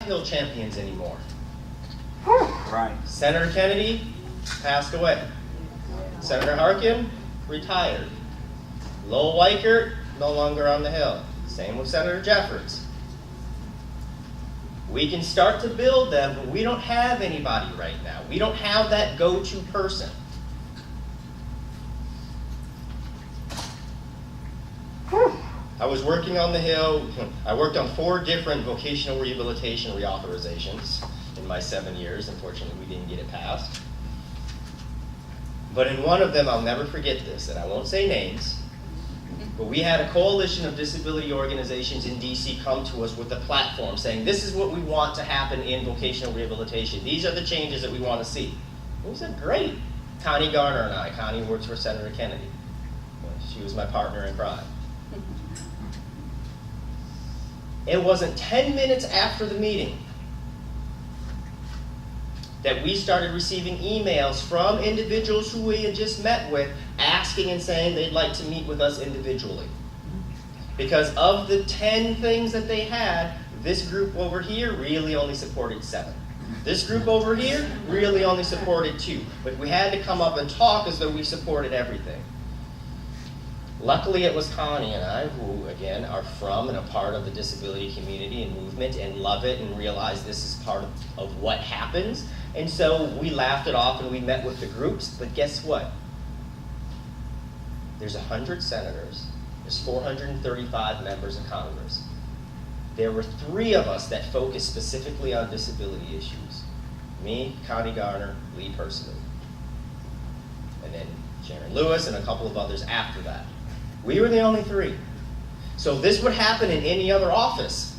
Hill champions anymore. Right. Senator Kennedy passed away. Senator Harkin retired. Lowell Weichert no longer on the Hill. Same with Senator Jeffords. We can start to build them, but we don't have anybody right now. We don't have that go-to person. I was working on the Hill. I worked on 4 different vocational rehabilitation reauthorizations in my 7 years. Unfortunately, we didn't get it passed. But in one of them, I'll never forget this, and I won't say names, but we had a coalition of disability organizations in DC come to us with a platform saying, this is what we want to happen in vocational rehabilitation. These are the changes that we want to see. And we said, great. Connie Garner and I. Connie works for Senator Kennedy. She was my partner in crime. It wasn't 10 minutes after the meeting that we started receiving emails from individuals who we had just met with asking and saying they'd like to meet with us individually. Because of the 10 things that they had, this group over here really only supported 7. This group over here really only supported 2. But we had to come up and talk as though we supported everything. Luckily, it was Connie and I, who, again, are from and a part of the disability community and movement and love it and realize this is part of what happens. And so we laughed it off and we met with the groups. But guess what? There's 100 senators. There's 435 members of Congress. There were 3 of us that focused specifically on disability issues. Me, Connie Garner, Lee Persley. And then Sharon Lewis and a couple of others after that. We were the only 3. So this would happen in any other office.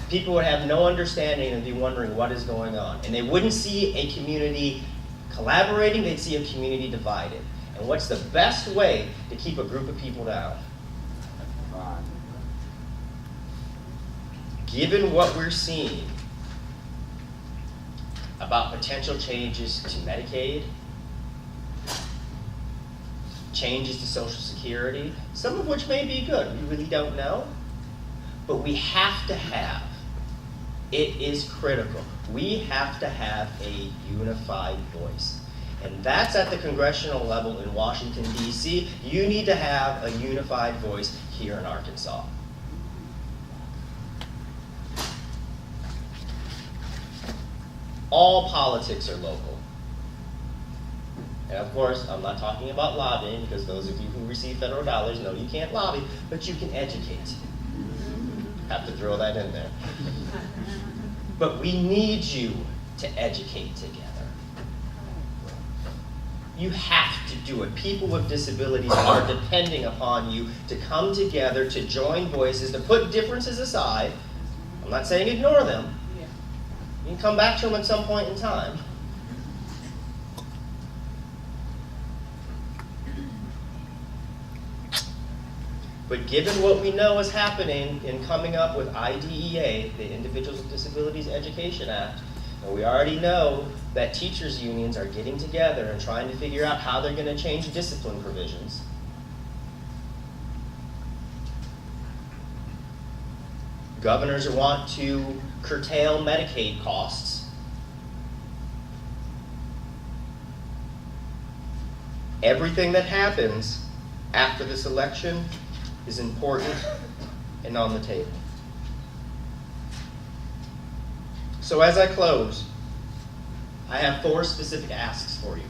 People would have no understanding and be wondering what is going on. And they wouldn't see a community collaborating, they'd see a community divided. And what's the best way to keep a group of people down? Given what we're seeing about potential changes to Medicaid, changes to Social Security, some of which may be good, we really don't know, but we have to have, it is critical, we have to have a unified voice. And that's at the congressional level in Washington, D.C. You need to have a unified voice here in Arkansas. All politics are local. And of course, I'm not talking about lobbying, because those of you who receive federal dollars know you can't lobby, but you can educate. Have to throw that in there. But we need you to educate together. You have to do it. People with disabilities are depending upon you to come together, to join voices, to put differences aside. I'm not saying ignore them. You can come back to them at some point in time. But given what we know is happening in coming up with IDEA, the Individuals with Disabilities Education Act, and we already know that teachers' unions are getting together and trying to figure out how they're going to change discipline provisions. Governors want to curtail Medicaid costs. Everything that happens after this election is important and on the table. So as I close, I have 4 specific asks for you.